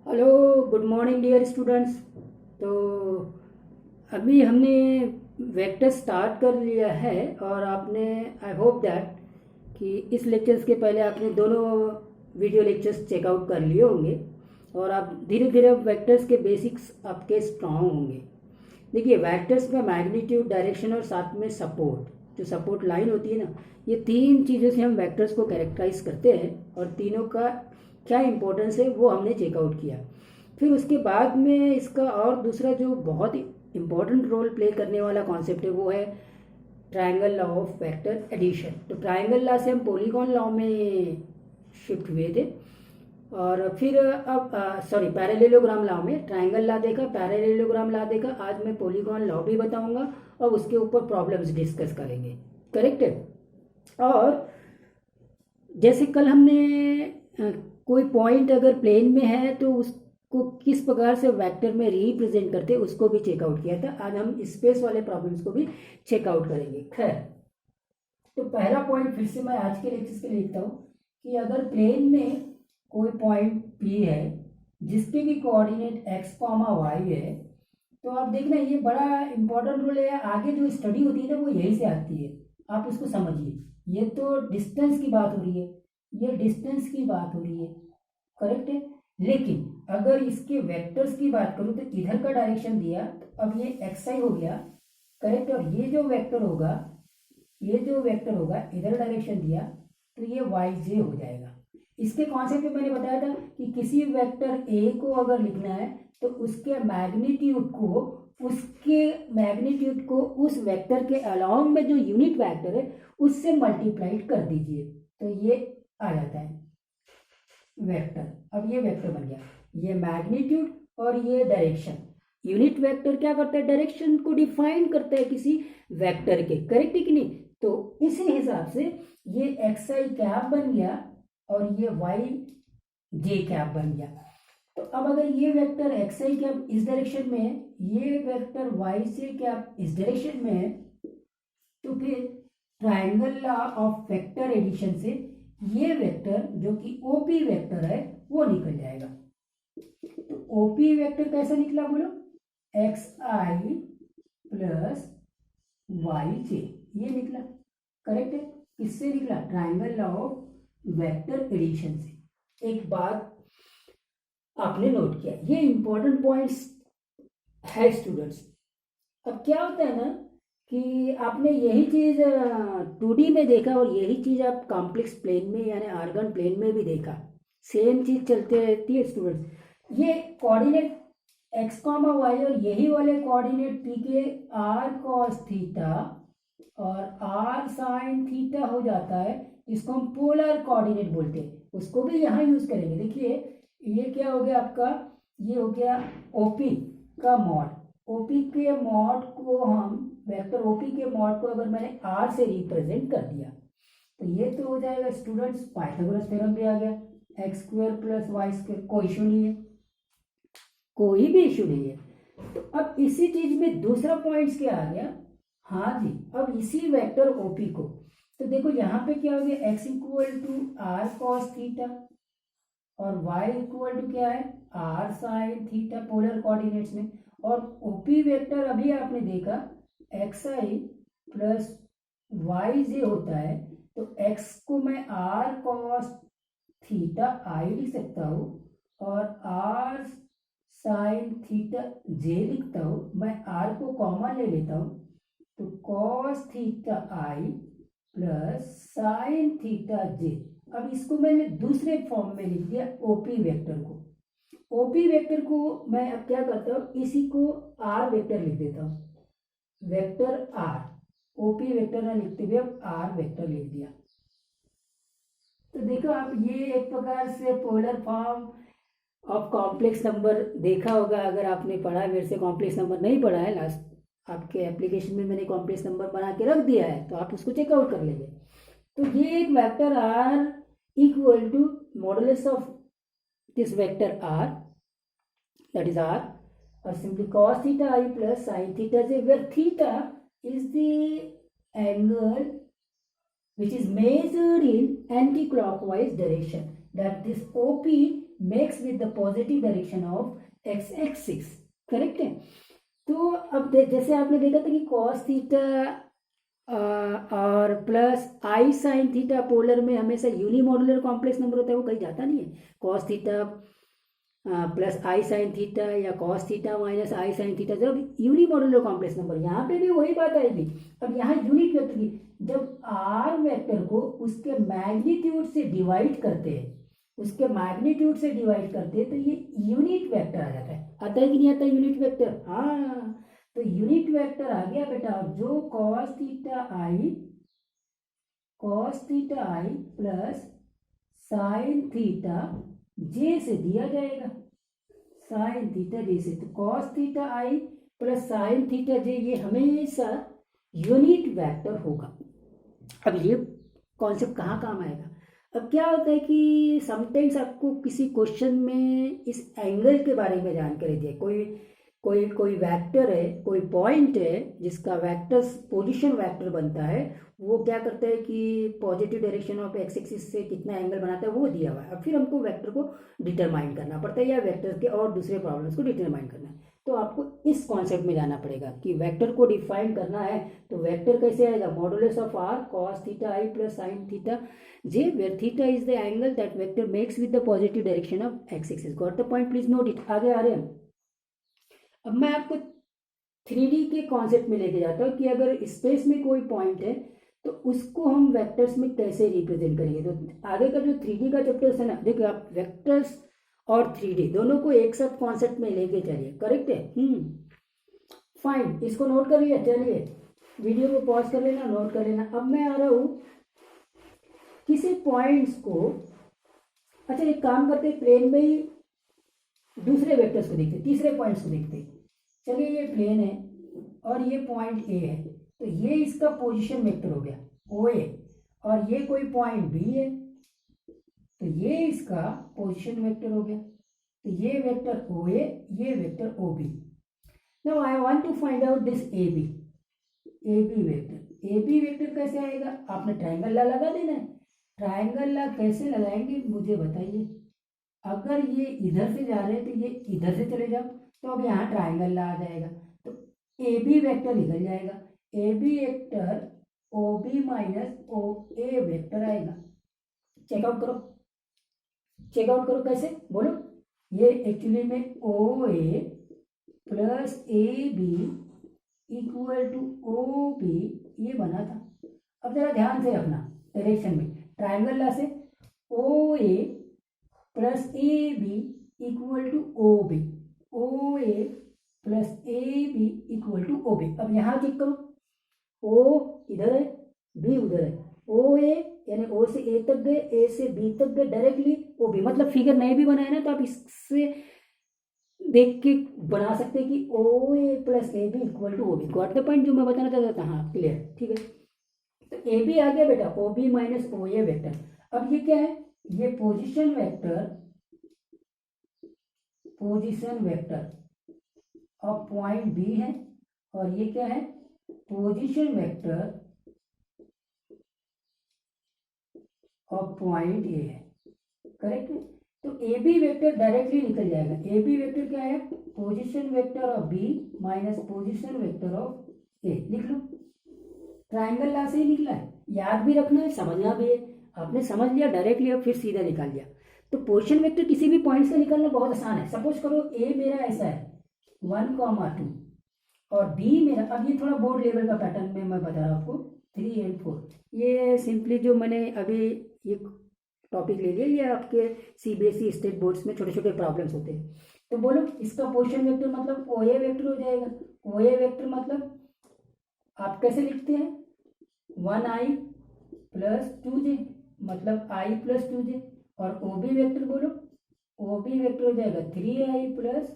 Hello, good morning dear students. तो अभी हमने वेक्टर स्टार्ट कर लिया है और आपने आई होप दैट कि इस लेक्चर्स के पहले आपने दोनों वीडियो लेक्चर्स चेकआउट कर लिए होंगे और आप धीरे धीरे वेक्टर्स के बेसिक्स आपके स्ट्रांग होंगे। देखिए, वेक्टर्स में मैग्नीट्यूड, डायरेक्शन और साथ में सपोर्ट, जो सपोर्ट लाइन होती है ना, ये तीन चीज़ों से हम वेक्टर्स को कैरेक्टराइज करते हैं और तीनों का क्या इंपॉर्टेंस है वो हमने चेकआउट किया। फिर उसके बाद में इसका और दूसरा जो बहुत इंपॉर्टेंट रोल प्ले करने वाला कॉन्सेप्ट है वो है triangle law of vector addition. तो ट्रायंगल लॉ से हम पॉलीगॉन लॉ में शिफ्ट हुए थे और फिर अब सॉरी पैरेललोग्राम लॉ में ट्रायंगल लॉ देखा, पैरेललोग्राम लॉ देखा। आज मैं पॉलीगॉन लॉ भी बताऊंगा और उसके ऊपर प्रॉब्लम्स डिस्कस करेंगे। करेक्ट है। और जैसे कल हमने कोई पॉइंट अगर प्लेन में है तो उसको किस प्रकार से वेक्टर में रिप्रेजेंट करते हैं उसको भी चेकआउट किया था। आज हम स्पेस वाले प्रॉब्लम्स को भी चेकआउट करेंगे। खैर, तो पहला पॉइंट फिर से मैं आज के लेक्चर के लिए लिखता हूँ कि अगर प्लेन में कोई पॉइंट P है जिसके भी कोऑर्डिनेट x, y है, तो आप देखना ये बड़ा इंपॉर्टेंट रोल है। आगे जो स्टडी होती है ना वो यहीं से आती है, आप उसको समझिए। ये तो डिस्टेंस की बात हो रही है, ये डिस्टेंस की बात हो रही है, करेक्ट है। लेकिन अगर इसके वेक्टर्स की बात करूं तो इधर का डायरेक्शन दिया तो अब ये xi हो गया, करेक्ट। और ये जो वेक्टर होगा, ये जो वेक्टर होगा इधर डायरेक्शन दिया तो ये yj हो जाएगा। इसके कॉन्सेप्ट में मैंने बताया था कि किसी वेक्टर a को अगर लिखना है तो उसके मैग्नीट्यूड को उस वेक्टर के अलोंग में जो यूनिट वेक्टर है उससे मल्टीप्लाइड कर दीजिए तो ये आ जाता है वेक्टर। अब ये वेक्टर बन गया, ये मैग्नीट्यूड और ये डायरेक्शन। यूनिट वेक्टर क्या करता है? डायरेक्शन को डिफाइन करता है किसी वेक्टर के, करेक्ट है कि नहीं। तो इसी हिसाब से ये xi कैप बन गया और ये yj कैप बन गया। तो अब अगर ये वेक्टर xi कैप इस डायरेक्शन में है, ये वेक्टर yj कैप इस डायरेक्शन में है, तो फिर triangle law of vector addition से ये वेक्टर जो कि ओपी वेक्टर है वो निकल जाएगा। तो ओपी वेक्टर कैसा निकला बोलो? xi प्लस yj, ये निकला, करेक्ट है। किससे निकला? Triangle law of vector addition से। एक बात आपने नोट किया, ये इंपॉर्टेंट पॉइंट्स है स्टूडेंट्स। अब क्या होता है ना कि आपने यही चीज 2D में देखा और यही चीज आप कॉम्प्लेक्स प्लेन में यानी आर्गन प्लेन में भी देखा, सेम चीज चलती रहती है स्टूडेंट्स। ये कोऑर्डिनेट x, y और यही वाले कोऑर्डिनेट p के r cos थीटा और r sin थीटा हो जाता है, इसको हम पोलर कोऑर्डिनेट बोलते हैं, उसको भी यहाँ यूज करेंगे। देखिए ये क्या हो गया आपका, ये हो गया ओपी का मॉड। ओपी के मॉड को हम वेक्टर ओपी के मॉड को अगर मैंने r से रिप्रेजेंट कर दिया तो ये तो हो जाएगा स्टूडेंट्स, पाइथागोरस थ्योरम भी आ गया, x square plus y square. कोई इशू नहीं है, कोई भी इशू नहीं है। तो अब इसी चीज में दूसरा पॉइंट क्या आ गया, हाँ जी, अब इसी वेक्टर ओपी को तो देखो यहाँ पे क्या हो गया, x equal to r cos theta और y इक्वल टू क्या है, r sine theta polar coordinates में। और ओपी वेक्टर अभी आपने देखा xi प्लस yj होता है, तो x को मैं r cos थीटा i लिख सकता हूँ और r साइन थीटा j लिखता हूँ। मैं r को कॉमन ले लेता हूँ तो cos theta i plus sine theta j। अब इसको मैंने दूसरे फॉर्म में लिख दिया ओपी वेक्टर को। ओपी वेक्टर को मैं अब क्या करता हूँ, इसी को आर वेक्टर लिख देता हूँ, वेक्टर आर। ओपी वेक्टर ना लिखते हुए अब आर वेक्टर लिख दिया। तो देखो आप ये एक प्रकार से polar form of complex number देखा होगा अगर आपने पढ़ा है। मेरे से कॉम्प्लेक्स नंबर नहीं पढ़ा है, लास्ट आपके एप्लीकेशन में मैंने कॉम्प्लेक्स नंबर बना के रख दिया है, तो आप उसको चेकआउट कर लेंगे। तो ये एक vector r equal to modulus of this vector r, that is r, or simply cos theta I plus sin theta j, where theta is the angle which is measured in anti-clockwise direction, that this OP makes with the positive direction of x axis. Correct है। तो अब जैसे आपने देखा था कि cos theta और plus आई sign theta polar में हमेशा यूनिमॉड्यूलर कॉम्प्लेक्स नंबर होता है, वो कहीं जाता नहीं है। कॉस थीटा प्लस आई साइन थीटा या कॉस थीटा माइनस आई साइन थीटा, जब यूनिमॉड्यूलर कॉम्प्लेक्स नंबर, यहाँ पे भी वही बात आएगी। अब यहाँ यूनिट वेक्टर की, जब आर वेक्टर को उसके मैग्नीट्यूड से डिवाइड करते हैं, उसके मैग्नीट्यूड से डिवाइड करते हैं, तो ये यूनिट वेक्टर आ जाता है। आता है कि नहीं आता यूनिट वेक्टर? हाँ, तो यूनिट वेक्टर आ गया बेटा, जो cos theta i plus sine theta जे से दिया जाएगा, साइन थीटा जे से। तो cos theta i plus sine theta जे ये हमेशा यूनिट वेक्टर होगा। अब ये कॉन्सेप्ट कहाँ काम आएगा? अब क्या होता है कि समटाइम्स आपको किसी क्वेश्चन में इस एंगल के बारे में जानकारी दिए, कोई वेक्टर है, कोई पॉइंट है जिसका वेक्टर पोजीशन वेक्टर बनता है, वो क्या करता है कि positive direction of x axis से कितना एंगल बनाता है वो दिया हुआ है। अब फिर हमको वेक्टर को डिटरमाइन करना पड़ता है, या वेक्टर के और दूसरे प्रॉब्लम्स को डिटरमाइन करना है। तो आपको इस कॉन्सेप्ट में जाना पड़ेगा कि वेक्टर को डिफाइन करना है, तो वेक्टर कैसे आएगा? Modulus of r cos theta i plus sine theta j, where theta is the angle that vector makes with the positive direction of x axis. Got the point? Please note it. आगे आ रहे हैं। अब मैं आपको 3D के concept में लेके जाता हूँ कि अगर स्पेस में कोई पॉइंट है तो उसको हम वेक्टर्स में कैसे रिप्रेजेंट करेंगे। तो आगे का जो 3D का चैप्टर्स है ना, देखिए आप वेक्टर्स और 3D दोनों को एक साथ कॉन्सेप्ट में लेके चलिए। करेक्ट है? फाइन, इसको नोट कर लिया। चलिए वीडियो को पॉज कर लेना, नोट कर लेना। अब मैं आ रहा हूँ किसी पॉइंट्स को, अच्छा एक काम करते हैं, प्लेन में ही दूसरे वेक्टर्स को देखते, तीसरे पॉइंट्स को देखते। चलिए ये प्लेन है और ये पॉइंट ए है, तो ये इसका पोजीशन वेक्टर हो गया ओ ए, और ये कोई पॉइंट बी है तो ये इसका पोजीशन वेक्टर हो गया। तो ये वेक्टर ओ ए, ये vector O B. Now I want to find out this A B vector. A B vector कैसे आएगा? आपने ट्रायंगल ला लगा देना है। ट्रायंगल ला कैसे लगाएंगे मुझे बताइए। अगर ये इधर से जा रहे हैं तो ये इधर से चले जाओ, तो अब यहाँ ट्रायंगल ला आ जाएगा, तो ए बी वेक्टर निकल जाएगा। A B vector O B minus O A vector आएगा। चेकआउट करो कैसे, बोलो। ये एक्चुअली में O A plus A B equal to O B ये बना था। अब जरा ध्यान से रखना डायरेक्शन में, ट्रायंगल ला से O A plus A B equal to O B, O A plus A B equal to O B. अब यहाँ चेक करो, ओ इधर है, बी उधर है। ओ ए यानी ओ से ए तक गए, ए से बी तक गए, डायरेक्टली ओ बी। मतलब फिगर नहीं भी बनाए ना तो आप इससे देख के बना सकते हैं कि O A plus A B equal to O B. Got the point जो मैं बताना चाहता था? हाँ क्लियर, ठीक है। तो ए बी आ गया बेटा, O B minus O A vector. अब ये क्या है? ये position vector of point B है, और ये क्या है? Position vector of point A है। करेक्ट है? तो ए बी वेक्टर डायरेक्टली निकल जाएगा। ए बी वेक्टर क्या है? Position vector of B minus position vector of A. लिख लो, ट्राइंगल ला से ही निकला है। याद भी रखना है, समझना भी है। आपने समझ लिया डायरेक्टली और फिर सीधा निकाल लिया। तो पोजीशन वेक्टर किसी भी पॉइंट से निकालना बहुत आसान है। सपोज करो ए मेरा ऐसा है 1,2 और बी मेरा, अब ये थोड़ा बोर्ड लेवल का पैटर्न में मैं बता रहा हूँ आपको, 3 and 4। ये सिंपली जो मैंने अभी ये टॉपिक ले लिया, ये आपके सीबीएसई स्टेट बोर्ड्स में छोटे छोटे प्रॉब्लम्स होते हैं। तो बोलो इसका पोजीशन वेक्टर मतलब ओ ए वेक्टर हो जाएगा। ओ ए वेक्टर मतलब आप कैसे लिखते हैं? 1i प्लस 2j, मतलब i प्लस 2j। और ओ बी वेक्टर बोलो, ओ बी वेक्टर हो जाएगा 3i प्लस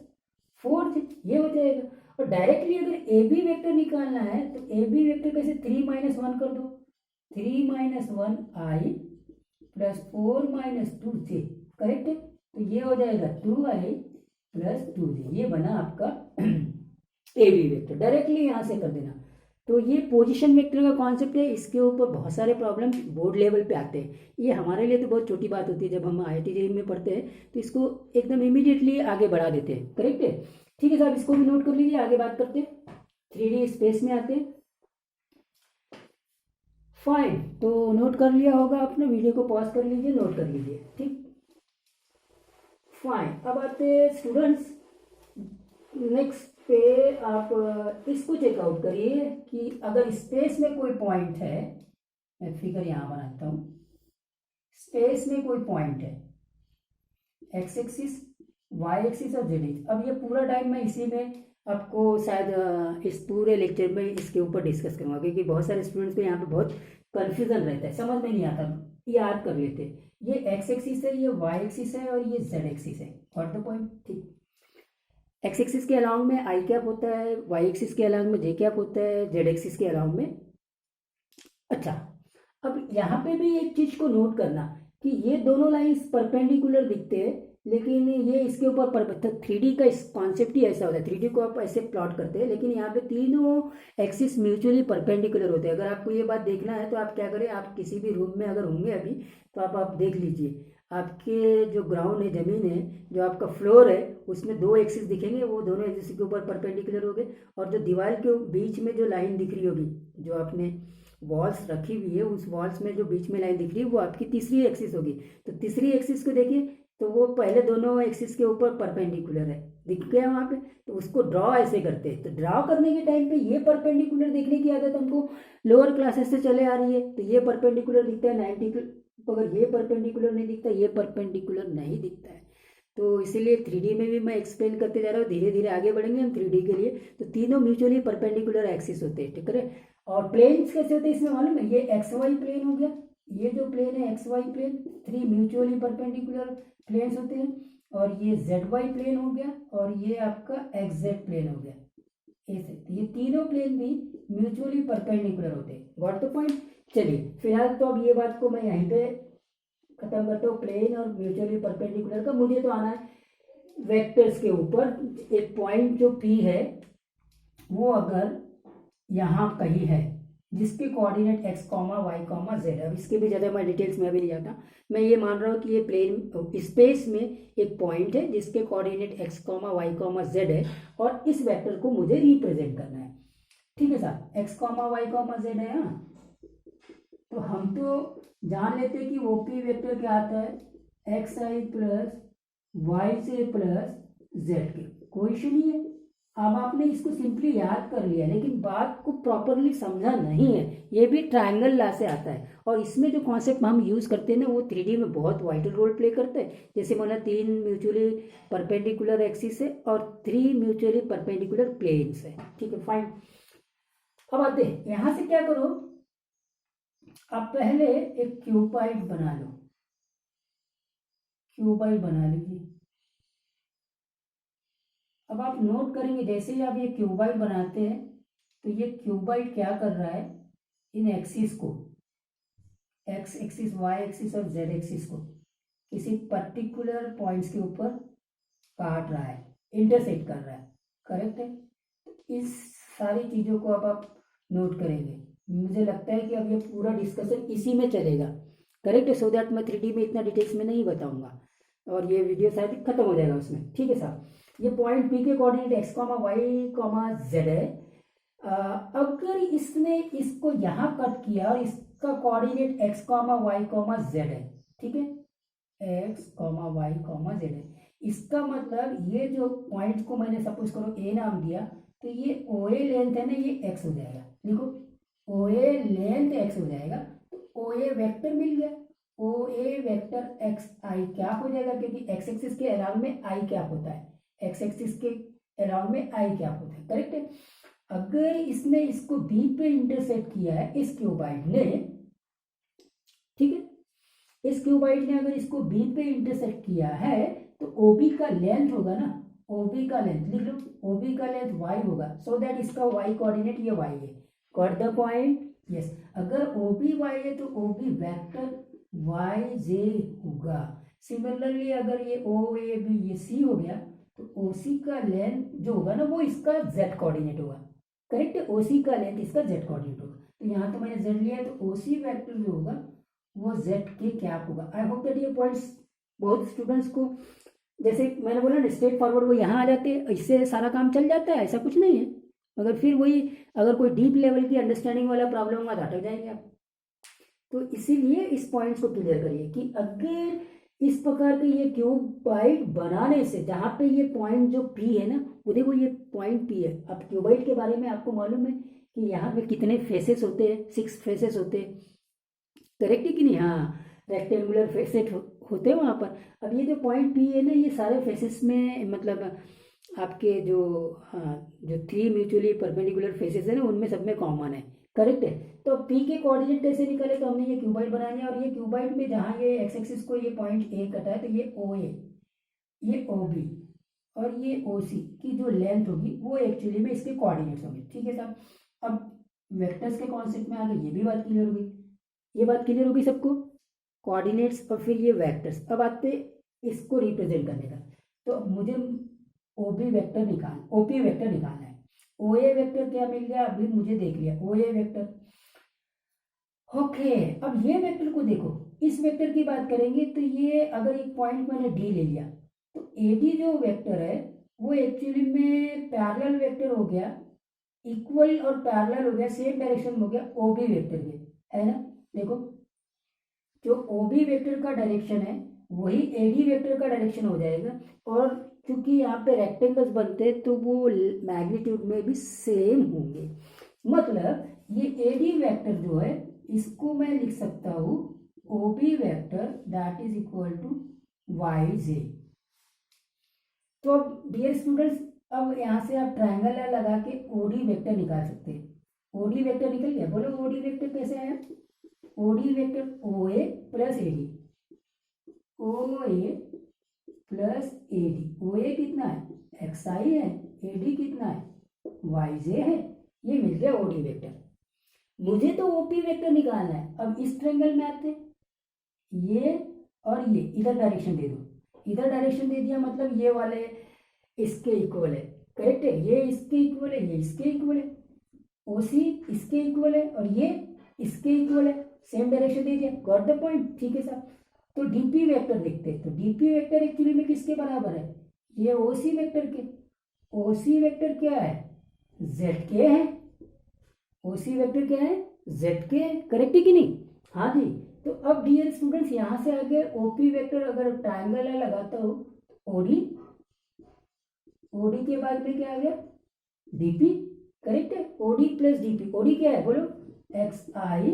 4j, ये हो जाएगा। और डायरेक्टली अगर ए बी वेक्टर निकालना है तो ए बी वेक्टर कैसे? 3 - 1 कर दो, 3 - 1i प्लस 4 - 2j। करेक्ट है? तो ये हो जाएगा 2i प्लस 2j। ये बना आपका ए बी वेक्टर। डायरेक्टली यहां से कर देना। तो ये पोजीशन वेक्टर का कॉन्सेप्ट है, इसके ऊपर बहुत सारे प्रॉब्लम बोर्ड लेवल पे आते हैं। ये हमारे लिए तो बहुत छोटी बात होती है, जब हम IIT जेईई में पढ़ते हैं तो इसको एकदम इमीडिएटली आगे बढ़ा देते हैं। करेक्ट है, ठीक है साहब, इसको भी नोट कर लीजिए। आगे बात करते हैं, 3D स्पेस में आते हैं। फाइन, तो नोट कर लिया होगा आपने, वीडियो को पॉज कर लीजिए, नोट कर लीजिए, ठीक। फाइन, अब आते हैं स्टूडेंट्स नेक्स्ट पे। आप इसको चेकआउट करिए कि अगर स्पेस में कोई पॉइंट है, मैं फिगर यहाँ बनाता हूँ। स्पेस में कोई पॉइंट है, एक्स एक्सिस, वाई एक्सिस और जेड एक्सिस। अब ये पूरा टाइम मैं इसी में आपको शायद इस पूरे लेक्चर में इसके ऊपर डिस्कस करूँगा, क्योंकि बहुत सारे स्टूडेंट्स को यहाँ पे बहुत कन्फ्यूजन रहता है, समझ में नहीं आता। याद कर लेते, ये एक्स एक्सिस है, ये वाई एक्सिस है और ये जेड एक्सिस है। गॉट द पॉइंट, ठीक। एक्स एक्सिस के अलाउंग में आई कैप होता है, वाई एक्सिस के अलाउंग में जे कैप होता है, जेड एक्सिस के अलाउंग में। अच्छा, अब यहाँ पे भी एक चीज को नोट करना कि ये दोनों लाइंस परपेंडिकुलर दिखते हैं, लेकिन ये इसके ऊपर 3D का इस कॉन्सेप्ट ही ऐसा होता है। 3D को आप ऐसे प्लॉट करते हैं, लेकिन यहाँ पे तीनों एक्सिस म्यूचुअली परपेंडिकुलर होते हैं। अगर आपको ये बात देखना है तो आप क्या करें, आप किसी भी रूम में अगर होंगे अभी, तो आप देख लीजिए, आपके जो ग्राउंड है, जमीन है, जो आपका फ्लोर है, उसमें दो एक्सिस दिखेंगे, वो दोनों एक्सिस के ऊपर परपेंडिकुलर हो गए। और जो दीवार के बीच में जो लाइन दिख रही होगी, जो आपने वॉल्स रखी हुई है, उस वॉल्स में जो बीच में लाइन दिख रही है, वो आपकी तीसरी एक्सिस होगी। तो तीसरी एक्सिस को देखिए, तो वो पहले दोनों एक्सिस के ऊपर परपेंडिकुलर है, दिख गया वहाँ पे। तो उसको ड्रॉ ऐसे करते हैं। तो ड्रॉ करने के टाइम पे ये परपेंडिकुलर देखने की आदत हमको लोअर क्लासेस से चले आ रही है। तो ये परपेंडिकुलर दिखता है 90, अगर ये परपेंडिकुलर नहीं दिखता, ये परपेंडिकुलर नहीं दिखता है। तो इसीलिए 3D में भी मैं एक्सप्लेन करते जा रहा हूँ, धीरे धीरे आगे बढ़ेंगे हम 3D के लिए। तो तीनों म्यूचुअली परपेंडिकुलर एक्सिस होते हैं, ठीक है। और प्लेन्स कैसे होते हैं इसमें मालूम है, ये XY प्लेन हो गया, ये जो प्लेन है XY plane, 3 mutually perpendicular planes होते हैं। और ये ZY प्लेन हो गया, और ये आपका XZ प्लेन हो गया, ऐसे। ये तीनों प्लेन भी म्यूचुअली परपेंडिकुलर होते हैं। Got the point. चलिए फिलहाल तो अब ये बात को मैं यहीं पे खत्म करता हूँ, प्लेन और म्यूचुअली परपेंडिकुलर का। मुझे तो आना है वेक्टर्स के ऊपर। एक पॉइंट जो P है, वो अगर यहाँ कहीं है, जिसके कोऑर्डिनेट x, y, z है। अब इसके भी ज़्यादा मैं डिटेल्स में अभी नहीं जाता। मैं ये मान रहा हूँ कि ये प्लेन स्पेस में एक पॉइंट है जिसके कोऑर्डिनेट x, y, z है, और इस वेक्टर को मुझे रिप्रेजेंट करना है, ठीक है साहब। x, y, z है। हाँ, तो हम तो जान लेते हैं कि OP वेक्टर क्या आता है, xi plus yj plus z के। कोई इशू नहीं है। अब आपने इसको सिंपली याद कर लिया, लेकिन बात को प्रॉपरली समझा नहीं है। ये भी ट्रायंगल लॉ से आता है, और इसमें जो कॉन्सेप्ट हम यूज करते हैं ना, वो 3D में बहुत वाइटल रोल प्ले करते हैं। जैसे माना 3 म्यूचुअली परपेंडिकुलर एक्सिस है और 3 म्यूचुअली परपेंडिकुलर प्लेन्स है, ठीक है, फाइन। अब आते हैं यहां से, क्या करो, आप पहले एक क्यूबाइड बना लो, क्यूबाइड बना लीजिए। अब आप नोट करेंगे, जैसे ही आप ये क्यूबाइड बनाते हैं, तो ये क्यूबाइड क्या कर रहा है, इन एक्सिस को, एक्स एक्सिस, वाई एक्सिस और जेड एक्सिस को किसी पर्टिकुलर पॉइंट्स के ऊपर काट रहा है, इंटरसेक्ट कर रहा है। करेक्ट है। इस सारी चीज़ों को अब आप नोट करेंगे। मुझे लगता है कि अब ये पूरा डिस्कशन इसी में चलेगा। करेक्ट है, सो दैट मैं 3D में इतना डिटेल्स में नहीं बताऊंगा, और ये वीडियो शायद खत्म हो जाएगा उसमें, ठीक है साहब। ये पॉइंट P के कोऑर्डिनेट x, y, z है। अगर इसने इसको यहाँ कट किया और इसका कोऑर्डिनेट x, y, z है, ठीक है, x, y, z है। इसका मतलब ये जो पॉइंट को मैंने सपोज करो A नाम दिया, तो ये OA लेंथ है ना, ये x हो जाएगा। लिखो, OA लेंथ x हो जाएगा, तो OA वेक्टर मिल गया। OA वेक्टर x i क्या हो जाएगा, क्योंकि x एक्सिस के अलावा में i क्या होता है, x एक्सिस के अलावा में i क्या होता है। करेक्ट है। अगर इसने इसको B पे इंटरसेक्ट किया है, इस क्यूबाइड ने, ठीक है, इस क्यूबाइड ने अगर इसको B पे इंटरसेक्ट किया है, तो OB का लेंथ होगा ना, OB का लेंथ लिख लो, OB का लेंथ y होगा, सो दैट इसका y कोऑर्डिनेट ये y है। Got the point. यस, अगर OB y है तो OB वेक्टर yj होगा। सिमिलरली अगर ये OAB ये C हो गया, तो OC का लेंथ जो होगा ना, वो इसका z कोऑर्डिनेट होगा। करेक्ट है। ओसी का लेंथ इसका जेड कोऑर्डिनेट होगा, तो यहाँ तो मैंने जेड लिया है, तो ओसी वेक्टर जो होगा वो जेड के कैप होगा। आई होप दैट ये पॉइंट्स बहुत स्टूडेंट्स को, जैसे मैंने बोला ना स्ट्रेट फॉरवर्ड, वो यहाँ आ जाते हैं, इससे सारा काम चल जाता है, ऐसा कुछ नहीं है। मगर फिर वही, अगर कोई डीप लेवल की अंडरस्टैंडिंग वाला प्रॉब्लम होगा तो अटक जाएंगे आप। तो इसीलिए इस पॉइंट्स को क्लियर करिए कि अगर इस प्रकार के ये क्यूबाइड बनाने से, जहाँ पे ये पॉइंट जो पी है ना, वो देखो ये पॉइंट पी है। अब क्यूबाइड के बारे में आपको मालूम है कि यहाँ पे कितने फेसेस होते हैं, 6 फेसेस होते हैं, करेक्ट है कि नहीं? हाँ, रेक्टेंगुलर फेसेट होते हैं वहाँ पर। अब ये जो पॉइंट पी है ना, ये सारे फेसेस में, मतलब आपके जो, हाँ, जो 3 म्यूचुअली परपेंडिकुलर फेसेस है ना, उनमें सब में कॉमन है, करेक्ट है। तो पी के कोऑर्डिनेट कैसे निकले, तो हमने ये क्यूबाइड बनाया, और ये क्यूबाइड में जहाँ ये एक्स एक्सिस को ये पॉइंट ए कटा है, तो ये ओ ए, ये ओ बी और ये ओ सी की जो लेंथ होगी वो एक्चुअली में इसके कोऑर्डिनेट्स होंगे, ठीक है साहब। अब वेक्टर्स के कॉन्सेप्ट में आ गए, ये भी बात क्लियर हो गई, ये बात क्लियर होगी सबको, कोऑर्डिनेट्स और फिर ये वेक्टर्स। अब आते इसको रिप्रेजेंट करने का, तो मुझे ओबी वेक्टर ओपी वेक्टर निकालना है। ओ ए वेक्टर क्या मिल गया, अभी मुझे देख लिया ओ ए वेक्टर, ओके। अब ये वेक्टर को देखो, इस वेक्टर की बात करेंगे तो ये अगर एक पॉइंट मैंने डी ले लिया, तो ए डी जो वेक्टर है वो एक्चुअली में पैरेलल वेक्टर हो गया, इक्वल और पैरेलल हो गया, सेम डायरेक्शन हो गया ओबी वेक्टर के, है ना। देखो जो ओबी वेक्टर का डायरेक्शन है वही एडी वेक्टर का डायरेक्शन हो जाएगा, और क्योंकि यहाँ पे रेक्टेंगल्स बनते हैं तो वो मैग्नीट्यूड में भी सेम होंगे। मतलब ये एडी वेक्टर जो है इसको मैं लिख सकता हूँ OB vector that is equal to Y J. तो अब डियर स्टूडेंट्स, अब यहाँ से आप ट्रायंगल लगा के ओडी वेक्टर निकाल सकते हैं। ओडी वेक्टर निकल गया, बोलो ओडी वेक्टर कैसे आया? OD vector O A plus A D, O A plus A D, O A कितना है एक्स आई है, ए डी कितना है वाई जे है, ये मिल गया ओडी वेक्टर। मुझे तो ओपी वेक्टर निकालना है। अब इस ट्रायंगल में आते, ये और ये इधर डायरेक्शन दे दो, इधर डायरेक्शन दे दिया, मतलब ये वाले इसके इक्वल है, करेक्ट है, ये इसके इक्वल है, ये इसके इक्वल है, ओसी इसके इक्वल है और ये इसके इक्वल है, सेम डायरेक्शन दे दिया, गॉट द पॉइंट, ठीक है साहब। तो डीपी वेक्टर देखते हैं, तो डीपी वेक्टर एक्चुअली में किसके बराबर है? ये ओसी वेक्टर के। ओसी वेक्टर क्या है? जेड के है। ओसी वेक्टर क्या है? जेड के है, करेक्ट है कि नहीं? हाँ जी। तो अब डियर स्टूडेंट्स यहाँ से आगे ओपी वेक्टर अगर ट्रायंगल है लगाता हूँ, ओडी, ओडी के बाद में क्या आ गया? डीपी, करेक्ट है। ओडी प्लस डीपी, ओडी क्या है बोलो? एक्स आई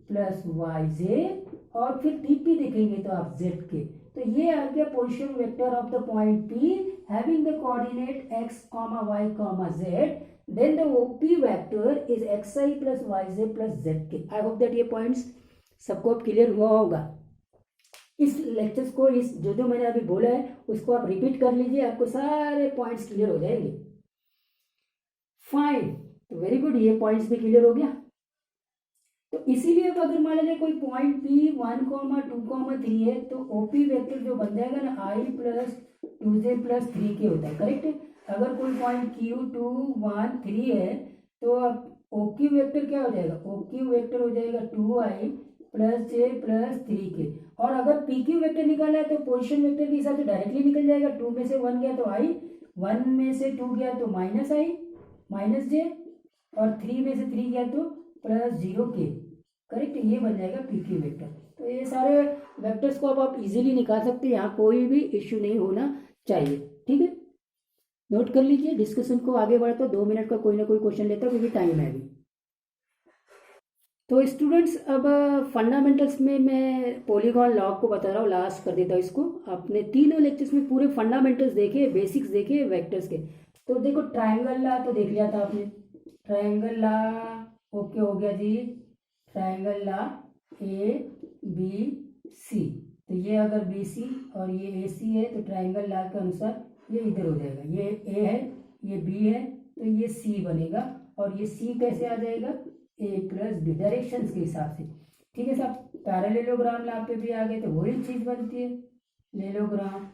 प्लस वाई जे, और फिर डीपी देखेंगे तो आप जेड के। तो ये आ गया position vector of the point P having the coordinate x comma y comma z, then the OP vector is x i plus y j plus z k. I hope that ये points सबको अब clear हुआ होगा। इस lectures को, इस जो मैंने अभी बोला है उसको आप रिपीट कर लीजिए, आपको सारे पॉइंट्स क्लियर हो जाएंगे। फाइन, तो वेरी गुड, ये पॉइंट्स भी क्लियर हो गया। तो इसीलिए अब अगर मान लीजिए कोई पॉइंट पी 1,2,3 है, तो ओपी वेक्टर जो बन जाएगा ना आई प्लस 2j प्लस 3 के होता है, करेक्ट है। अगर कोई पॉइंट Q2,1,3 है तो अब ओक्यू वेक्टर क्या हो जाएगा? ओक्यू वेक्टर हो जाएगा 2i प्लस j प्लस 3 के। और अगर पी क्यू वेक्टर निकालना है तो पोजिशन वेक्टर के हिसाब से डायरेक्टली निकल जाएगा, 2 में से 1 गया तो i, 1 में से 2 गया तो माइनस i माइनस j, और 3 में से 3 गया तो प्लस 0 के, करेक्ट। ये बन जाएगा पी क्यू वेक्टर। तो ये सारे वेक्टर्स को अब आप इजीली निकाल सकते हैं, यहाँ कोई भी इश्यू नहीं होना चाहिए, ठीक है। नोट कर लीजिए, डिस्कशन को आगे बढ़ता 2 मिनट का कोई ना कोई क्वेश्चन लेता क्योंकि टाइम है अभी। तो स्टूडेंट्स, अब फंडामेंटल्स में मैं पॉलीगॉन लॉग को बता रहा हूँ, लास्ट कर देता हूँ इसको। आपने तीनों लेक्चर्स में पूरे फंडामेंटल्स देखे, बेसिक्स देखे वेक्टर्स के। तो देखो ट्रायंगल ला तो देख लिया था आपने, ट्रायंगल ला ओके हो गया जी। Triangle La A B C, तो ये अगर बी सी और ये ए सी है तो ट्रायंगल ला के अनुसार ये इधर हो जाएगा, ये ए है ये बी है तो ये सी बनेगा, और ये सी कैसे आ जाएगा? ए प्लस बी, डायरेक्शन के हिसाब से, ठीक है साहब। पैरेललोग्राम ला पे भी आ गए तो वही चीज़ बनती है, लेलोग्राम,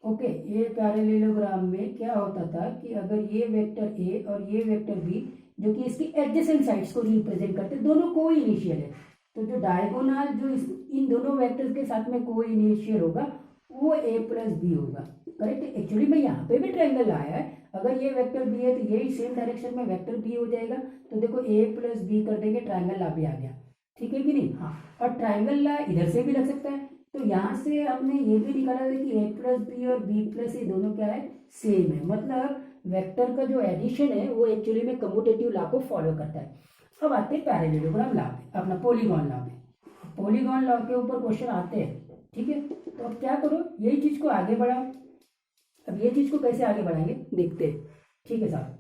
ओके, ये पैरेललोग्राम में क्या होता था कि अगर ये वेक्टर ए और ये वेक्टर बी जो कि इसकी एडजेसेंट साइड्स को रिप्रेजेंट करते, दोनों को इनिशियल है, तो जो डायगोनल जो इन दोनों वेक्टर्स के साथ में को इनिशियल होगा वो ए प्लस बी होगा। करेक्ट है। एक्चुअली में यहाँ पे भी ट्रायंगल आया है, अगर ये वेक्टर बी है तो यही सेम डायरेक्शन में वेक्टर बी हो जाएगा, तो देखो ए प्लस बी कर देंगे, ट्रायंगल ला भी आ गया। ठीक है कि नहीं? हाँ, और ट्रायंगल ला इधर से भी लग सकता है, तो यहाँ से हमने ये भी निकाला था कि ए प्लस बी और बी प्लस ये दोनों क्या है, सेम है, मतलब वेक्टर का जो एडिशन है वो एक्चुअली में कम्यूटेटिव लॉ को फॉलो करता है। अब आते हैं पैरेललोग्राम लॉ पे, अपना पॉलीगॉन लॉ पे। पॉलीगॉन लॉ के ऊपर क्वेश्चन आते हैं, ठीक है। तो अब क्या करो, यही चीज को आगे बढ़ाओ। अब ये चीज को कैसे आगे बढ़ाएंगे देखते हैं, ठीक है साहब।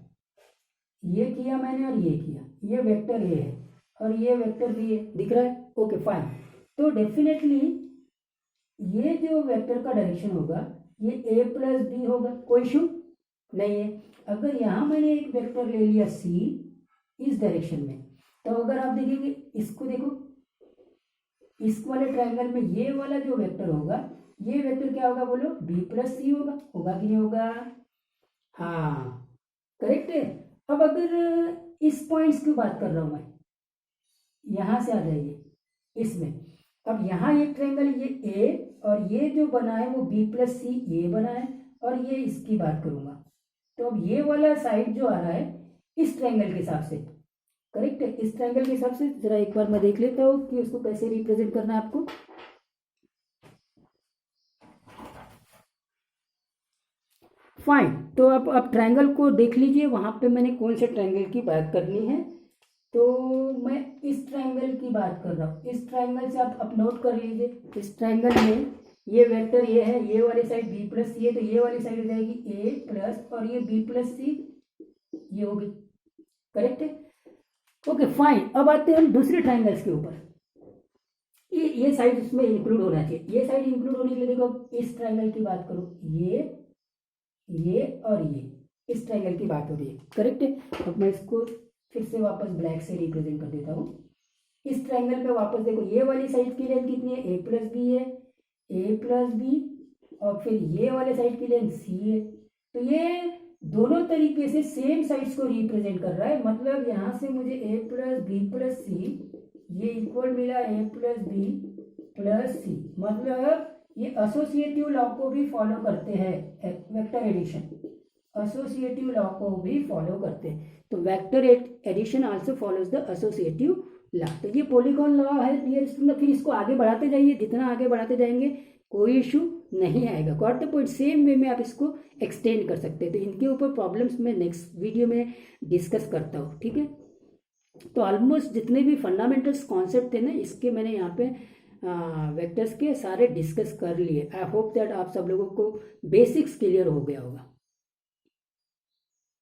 ये किया मैंने और ये किया, ये वेक्टर ए है और ये वेक्टर बी है, दिख रहा है? Okay fine. तो डेफिनेटली ये जो वेक्टर का डायरेक्शन होगा ये ए प्लस बी होगा, कोई इशू नहीं है। अगर यहाँ मैंने एक वेक्टर ले लिया सी इस डायरेक्शन में, तो अगर आप देखेंगे इसको, देखो इस वाले ट्रायंगल में ये वाला जो वेक्टर होगा, ये वेक्टर क्या होगा बोलो, बी प्लस सी होगा, होगा कि नहीं होगा? हाँ करेक्ट है। अब अगर इस पॉइंट्स की बात कर रहा हूं मैं, यहां से आ जाइए इसमें, अब यहाँ एक ट्रायंगल ये ए और ये जो बना है वो बी प्लस सी ये बना है, और ये इसकी बात करूंगा, तो अब ये वाला साइड जो आ रहा है इस ट्रायंगल के हिसाब से, करेक्ट है, इस ट्रायंगल के हिसाब से जरा एक बार मैं देख लेता हूँ कि उसको कैसे रिप्रेजेंट करना है आपको। फाइन, तो आप ट्रायंगल को देख लीजिए, वहां पे मैंने कौन से ट्रायंगल की बात करनी है, तो मैं इस ट्रायंगल की बात कर रहा हूँ। इस ट्रायंगल से आप नोट कर लीजिए, इस ट्रायंगल में ये वेक्टर ये है, ये वाली साइड बी प्लस सी है, तो ये वाली साइड हो जाएगी ए प्लस और ये बी प्लस सी ये होगी, करेक्ट है। ओके फाइन, अब आते हैं हम दूसरे ट्रायंगल्स के ऊपर। ये साइड इसमें इंक्लूड होना चाहिए, ये साइड इंक्लूड होने के लिए देखो इस ट्रायंगल की बात करो, ये और ये इस ट्रायंगल की बात हो रही है, करेक्ट है। अब मैं इसको फिर से वापस ब्लैक से रिप्रेजेंट कर देता हूँ। इस ट्रायंगल पे वापस देखो, ये वाली साइड की लेंथ कितनी है, ए प्लस बी है, ए प्लस बी, और फिर ये वाले साइड की लेंथ सी है, तो ये दोनों तरीके से सेम साइड्स को रिप्रेजेंट कर रहा है, मतलब यहाँ से मुझे ए प्लस बी प्लस सी ये इक्वल मिला ए प्लस बी प्लस सी, मतलब ये एसोसिएटिव लॉ को भी फॉलो करते हैं, वेक्टर एडिशन एसोसिएटिव लॉ को भी फॉलो करते हैं, तो vector addition also follows the associative law. तो ये पॉलीगॉन लॉ है डियर स्टूडेंट, फिर इसको आगे बढ़ाते जाइए, जितना आगे बढ़ाते जाएंगे कोई इशू नहीं आएगा। Got the point? Same way में आप इसको एक्सटेंड कर सकते हैं, तो इनके ऊपर प्रॉब्लम्स मैं नेक्स्ट वीडियो में डिस्कस करता हूँ, ठीक है। तो ऑलमोस्ट जितने भी फंडामेंटल्स कॉन्सेप्ट थे ना, इसके मैंने यहाँ पे वेक्टर्स के सारे डिस्कस कर लिए। आई होप दैट आप सब लोगों को बेसिक्स क्लियर हो गया होगा।